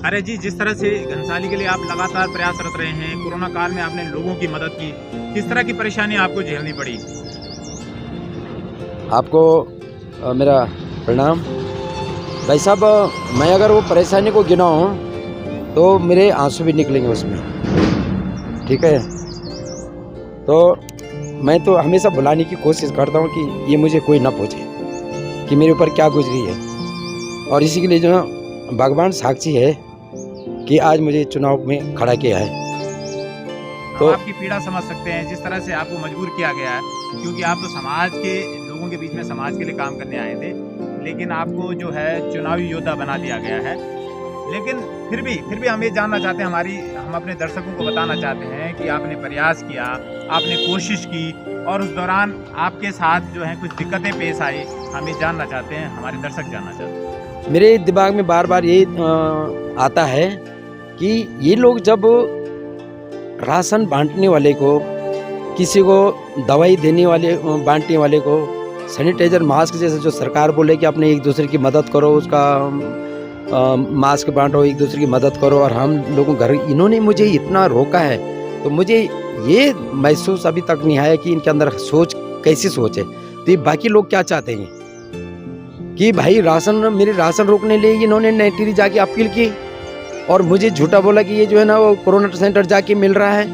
अरे जी, जिस तरह से घनसाली के लिए आप लगातार प्रयासरत रहे हैं, कोरोना काल में आपने लोगों की मदद की, किस तरह की परेशानी आपको झेलनी पड़ी? आपको मेरा प्रणाम। भाई साहब, मैं अगर वो परेशानी को गिनाऊँ तो मेरे आंसू भी निकलेंगे उसमें, ठीक है। तो मैं तो हमेशा बुलाने की कोशिश करता हूँ कि ये मुझे कोई ना पूछे कि मेरे ऊपर क्या गुजरी है, और इसी के लिए जो है भगवान साक्षी है कि आज मुझे चुनाव में खड़ा किया है। हम आपकी पीड़ा समझ सकते हैं, जिस तरह से आपको मजबूर किया गया है, क्योंकि आप तो समाज के लोगों के बीच में समाज के लिए काम करने आए थे, लेकिन आपको जो है चुनावी योद्धा बना दिया गया है। लेकिन फिर भी हम ये जानना चाहते हैं, हम अपने दर्शकों को बताना चाहते हैं कि आपने प्रयास किया, आपने कोशिश की, और उस दौरान आपके साथ जो है कुछ दिक्कतें पेश आई। हम ये जानना चाहते हैं, हमारे दर्शक जानना चाहते हैं। मेरे दिमाग में बार बार ये आता है कि ये लोग जब राशन बांटने वाले को, किसी को दवाई देने वाले, बांटने वाले को सैनिटाइजर, मास्क जैसे जो सरकार बोले कि अपने एक दूसरे की मदद करो, उसका मास्क बांटो, एक दूसरे की मदद करो, और हम लोगों घर इन्होंने मुझे इतना रोका है, तो मुझे ये महसूस अभी तक नहीं आया कि इनके अंदर सोच कैसी सोच है। तो ये बाकी लोग क्या चाहते हैं कि भाई मेरे राशन रोकने लिए इन्होंने नेटिरी जाके अपील की, और मुझे झूठा बोला कि ये जो है ना वो कोरोना सेंटर जाके मिल रहा है,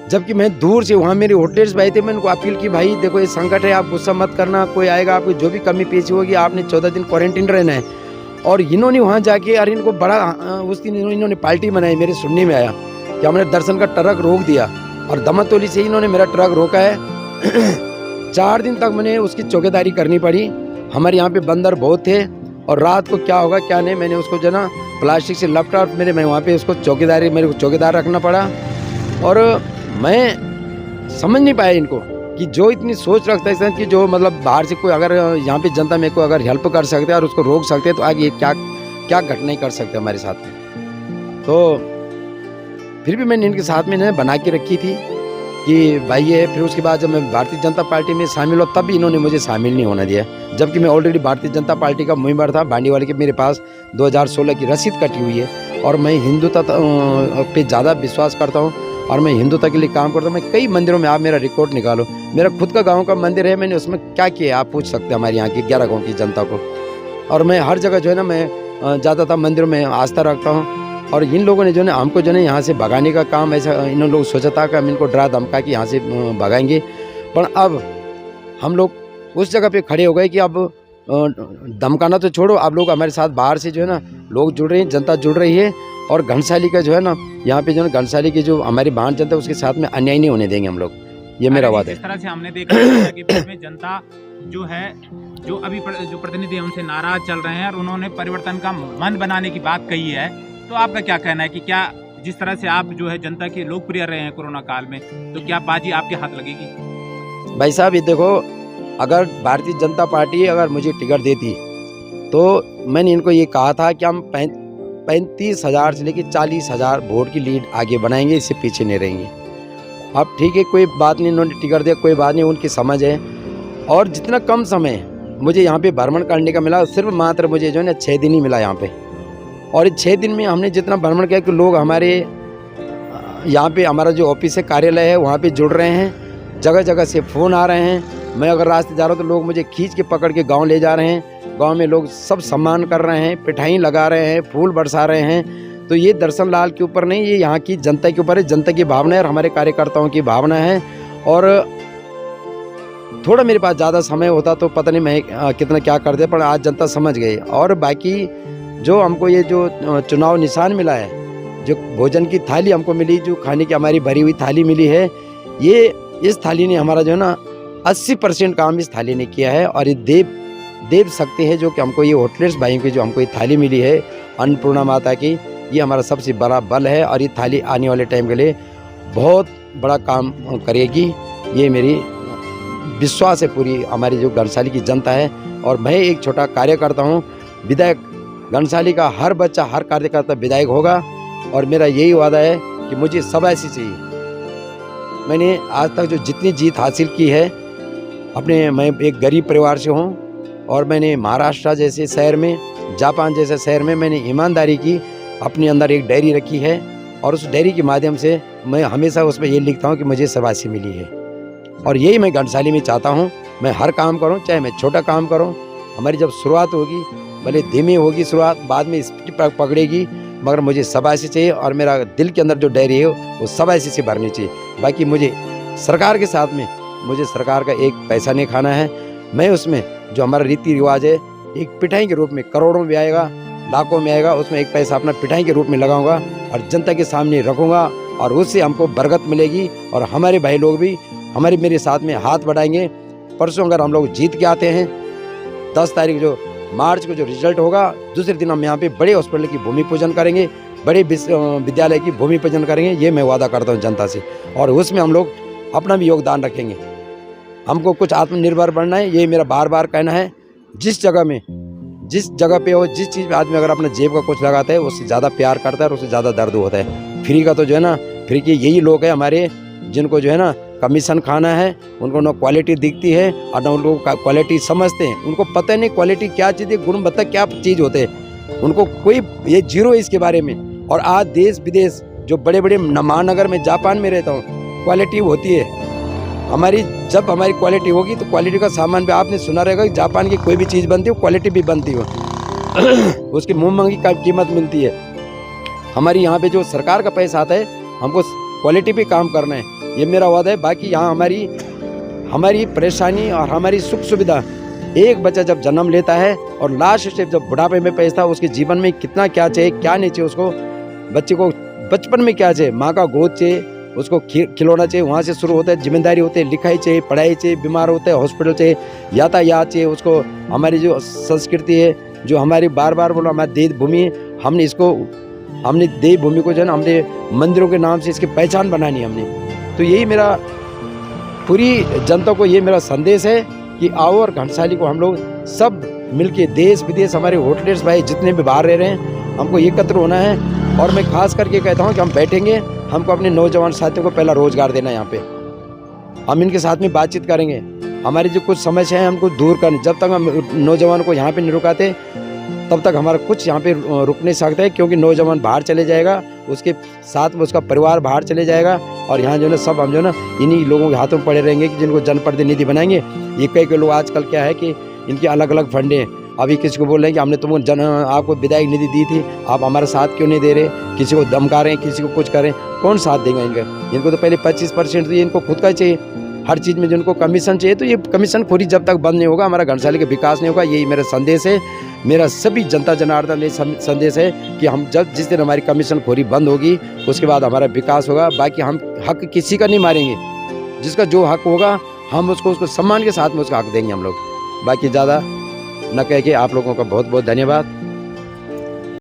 जबकि मैं दूर से वहाँ मेरे होटल्स भाई थे, मैं उनको अपील की, भाई देखो ये संकट है, आप गुस्सा मत करना, कोई आएगा, आपको जो भी कमी पेशी होगी आपने 14 दिन क्वारंटीन रहना है। और इन्होंने वहाँ जाके, अरे इनको बड़ा उस दिन इन्होंने पार्टी बनाई, मेरे सुनने में आया कि हमने दर्शन का ट्रक रोक दिया, और दमतोली से इन्होंने मेरा ट्रक रोका है। 4 दिन तक मैंने उसकी चौकीदारी करनी पड़ी। हमारे यहाँ पे बंदर बहुत थे, और रात को क्या होगा क्या नहीं, मैंने उसको जो ना प्लास्टिक से लपटा, और मैं वहाँ पे उसको मेरे को चौकीदार रखना पड़ा। और मैं समझ नहीं पाया इनको कि जो इतनी सोच रखता है कि जो मतलब बाहर से कोई अगर यहाँ पे जनता में कोई अगर हेल्प कर सकते हैं और उसको रोक सकते हैं, तो आगे क्या क्या घटनाएं कर सकते हमारे साथ में। तो फिर भी मैंने इनके साथ में बना के रखी थी कि भाई ये। फिर उसके बाद जब मैं भारतीय जनता पार्टी में शामिल हुआ, तब भी इन्होंने मुझे शामिल नहीं होने दिया, जबकि मैं ऑलरेडी भारतीय जनता पार्टी का मेंबर था। भांडीवाले के मेरे पास 2016 की रसीद कटी हुई है, और मैं हिंदुत्व पे ज़्यादा विश्वास करता हूँ, और मैं हिंदुत्व के लिए काम करता हूँ। मैं कई मंदिरों में, आप मेरा रिकॉर्ड निकालो, मेरा खुद का गाँव का मंदिर है, मैंने उसमें क्या किया आप पूछ सकते हैं हमारे यहाँ की 11 गाँव की जनता को। और मैं हर जगह जो है ना, मैं ज़्यादातर मंदिरों में आस्था रखता हूँ। और इन लोगों ने जो है हमको जो है यहाँ से भगाने का काम, ऐसा इन लोग सोचा था कि हम इनको डरा धमका के यहाँ से भगाएंगे, पर अब हम लोग उस जगह पे खड़े हो गए कि अब धमकाना तो छोड़ो, अब लोग हमारे साथ बाहर से जो है ना लोग जुड़ रहे हैं, जनता जुड़ रही है। और घनसाली का जो है ना, यहाँ पे जो है घनसाली की जो हमारी बाहर जनता है, उसके साथ में अन्याय नहीं होने देंगे हम लोग, ये मेरा वादा है। इस तरह से हमने देखा है कि बीच में जनता जो है, जो अभी जो प्रतिनिधि उनसे नाराज चल रहे हैं, और उन्होंने परिवर्तन का मन बनाने की बात कही है। तो आपका क्या कहना है कि क्या जिस तरह से आप जो है जनता के लोकप्रिय रहे हैं कोरोना काल में, तो क्या बाजी आपके हाथ लगेगी? भाई साहब, ये देखो, अगर भारतीय जनता पार्टी अगर मुझे टिकट देती, तो मैंने इनको ये कहा था कि हम 35,000 से लेकर 40,000 वोट की लीड आगे बनाएंगे, इससे पीछे नहीं रहेंगे। अब ठीक है, कोई बात नहीं, इन्होंने टिकट दिया, कोई बात नहीं, उनकी समझ है। और जितना कम समय मुझे यहाँ पे भ्रमण करने का मिला, सिर्फ मात्र मुझे जो है ना 6 दिन ही मिला यहाँ पे, और 6 दिन में हमने जितना भ्रमण किया कि लोग हमारे यहाँ पे, हमारा जो ऑफिस है, कार्यालय है, वहाँ पे जुड़ रहे हैं, जगह जगह से फ़ोन आ रहे हैं। मैं अगर रास्ते जा रहा हूँ तो लोग मुझे खींच के पकड़ के गांव ले जा रहे हैं, गांव में लोग सब सम्मान कर रहे हैं, पिठाई लगा रहे हैं, फूल बरसा रहे हैं। तो ये दर्शन लाल के ऊपर नहीं, ये यहाँ की जनता के ऊपर है, जनता की भावना है और हमारे कार्यकर्ताओं की भावना है। और थोड़ा मेरे पास ज़्यादा समय होता तो पता नहीं मैं कितना क्या कर दे, पर आज जनता समझ गई। और बाकी जो हमको ये जो चुनाव निशान मिला है, जो भोजन की थाली हमको मिली, जो खाने की हमारी भरी हुई थाली मिली है, ये इस थाली ने हमारा जो है ना 80% काम इस थाली ने किया है। और ये देव शक्ति है जो कि हमको ये होटलर्स भाइयों की जो हमको ये थाली मिली है अन्नपूर्णा माता की, ये हमारा सबसे बड़ा बल है। और ये थाली आने वाले टाइम के लिए बहुत बड़ा काम करेगी, ये मेरी विश्वास है पूरी हमारी जो घनसाली की जनता है। और मैं एक छोटा कार्यकर्ता हूँ, विधायक घनसाली का हर बच्चा, हर कार्यकर्ता विधायक होगा। और मेरा यही वादा है कि मुझे सब ऐसी चाहिए। मैंने आज तक जो जितनी जीत हासिल की है मैं एक गरीब परिवार से हूँ, और मैंने महाराष्ट्र जैसे शहर में जापान जैसे शहर में मैंने ईमानदारी की अपने अंदर एक डायरी रखी है और उस डायरी के माध्यम से मैं हमेशा उसमें ये लिखता हूँ कि मुझे शाबाशी मिली है। और यही मैं घंटसाली में चाहता हूँ, मैं हर काम करूँ, चाहे मैं छोटा काम करूँ। हमारी जब शुरुआत होगी, भले धीमी होगी शुरुआत, बाद में स्पीड पकड़ेगी, मगर मुझे शाबाशी चाहिए और मेरा दिल के अंदर जो डायरी है वो शाबाशी से भरनी चाहिए। बाकी मुझे सरकार के साथ में मुझे सरकार का एक पैसा नहीं खाना है। मैं उसमें जो हमारा रीति रिवाज है, एक पिटाई के रूप में करोड़ों में आएगा, लाखों में आएगा, उसमें एक पैसा अपना पिटाई के रूप में लगाऊंगा और जनता के सामने रखूंगा और उससे हमको बरकत मिलेगी और हमारे भाई लोग भी मेरे साथ में हाथ बढ़ाएंगे। परसों अगर हम लोग जीत के आते हैं, 10 तारीख जो मार्च को जो रिजल्ट होगा, दूसरे दिन हम यहाँ पे बड़े हॉस्पिटल की भूमि पूजन करेंगे, बड़े विद्यालय की भूमि पूजन करेंगे। ये मैं वादा करता हूँ जनता से, और उसमें हम लोग अपना भी योगदान रखेंगे। हमको कुछ आत्मनिर्भर बनना है, ये मेरा बार बार कहना है। जिस जगह पे हो, जिस चीज़ पे आदमी अगर अपना जेब का कुछ लगाता है, उससे ज़्यादा प्यार करता है और उससे ज़्यादा दर्द होता है। फ्री का तो जो है ना, फ्री के यही लोग हैं हमारे जिनको जो है ना कमीशन खाना है, उनको ना क्वालिटी दिखती है और ना उनको क्वालिटी समझते हैं। उनको पता नहीं क्वालिटी क्या चीज़ है, गुणवत्ता क्या चीज़ होते हैं, उनको कोई ये जीरो है इसके बारे में। और आज देश विदेश जो बड़े बड़े महानगर में, जापान में रहता हूँ, क्वालिटी होती है हमारी। जब हमारी क्वालिटी होगी तो क्वालिटी का सामान भी आपने सुना रहेगा कि जापान की कोई भी चीज़ बनती हो, क्वालिटी भी बनती हो उसकी मुँह मंगी का कीमत मिलती है। हमारी यहाँ पे जो सरकार का पैसा आता है, हमको क्वालिटी पे काम करना है, ये मेरा वादा है। बाकी यहाँ हमारी परेशानी और हमारी सुख सुविधा, एक बच्चा जब जन्म लेता है और लास्ट से जब बुढ़ापे में पहुंचता है, उसके जीवन में कितना क्या चाहिए क्या नहीं चाहिए, उसको बच्चे को बचपन में क्या चाहिए, माँ का गोद चाहिए, उसको खिलौना चाहिए, वहाँ से शुरू होता है जिम्मेदारी होती है, लिखाई चाहिए, पढ़ाई चाहिए, बीमार होता है हॉस्पिटल चाहिए, यातायात चाहिए उसको। हमारी जो संस्कृति है, जो हमारी बार बार बोलो हमारी देवभूमि है, हमने देवभूमि को जो है ना, हमने मंदिरों के नाम से इसकी पहचान बनानी हमने। तो यही मेरा पूरी जनता को ये मेरा संदेश है कि आओ और घंटसाली को हम लोग सब मिलके, देश विदेश हमारे होटलर्स भाई जितने भी बाहर रह रहे हैं, हमको एकत्र होना है। और मैं खास करके कहता हूँ कि हम बैठेंगे, हमको अपने नौजवान साथियों को पहला रोजगार देना है। यहाँ पे हम इनके साथ में बातचीत करेंगे, हमारी जो कुछ समस्या है हमको दूर करनी। जब तक हम नौजवान को यहाँ पे नहीं रुकाते, तब तक हमारा कुछ यहाँ पे रुक नहीं सकता है, क्योंकि नौजवान बाहर चले जाएगा, उसके साथ में उसका परिवार बाहर चले जाएगा और यहाँ जो है सब हम जो है ना इन्हीं लोगों के हाथों में पड़े रहेंगे कि जिनको जनप्रतिनिधि बनाएंगे। ये कई लोग आजकल क्या है कि इनके अलग अलग फंडे हैं। अभी किसी को बोल रहे हैं कि हमने तुमको आपको विधायक निधि दी थी, आप हमारा साथ क्यों नहीं दे रहे, किसी को धमका रहे हैं, किसी को कुछ करें, कौन साथ देगा इनको तो पहले 25% तो ये इनको खुद का चाहिए। हर चीज़ में जिनको कमीशन चाहिए, तो ये कमीशन खोरी जब तक बंद नहीं होगा, हमारा घंटसाली का विकास नहीं होगा। यही मेरा संदेश है, मेरा सभी जनता जनार्दन ये संदेश है कि हम जिस दिन हमारी कमीशन खोरी बंद होगी, उसके बाद हमारा विकास होगा। बाकी हम हक किसी का नहीं मारेंगे, जिसका जो हक होगा हम उसको सम्मान के साथ में उसका हक देंगे हम लोग। बाकी ज़्यादा न कह के आप लोगों का बहुत बहुत धन्यवाद।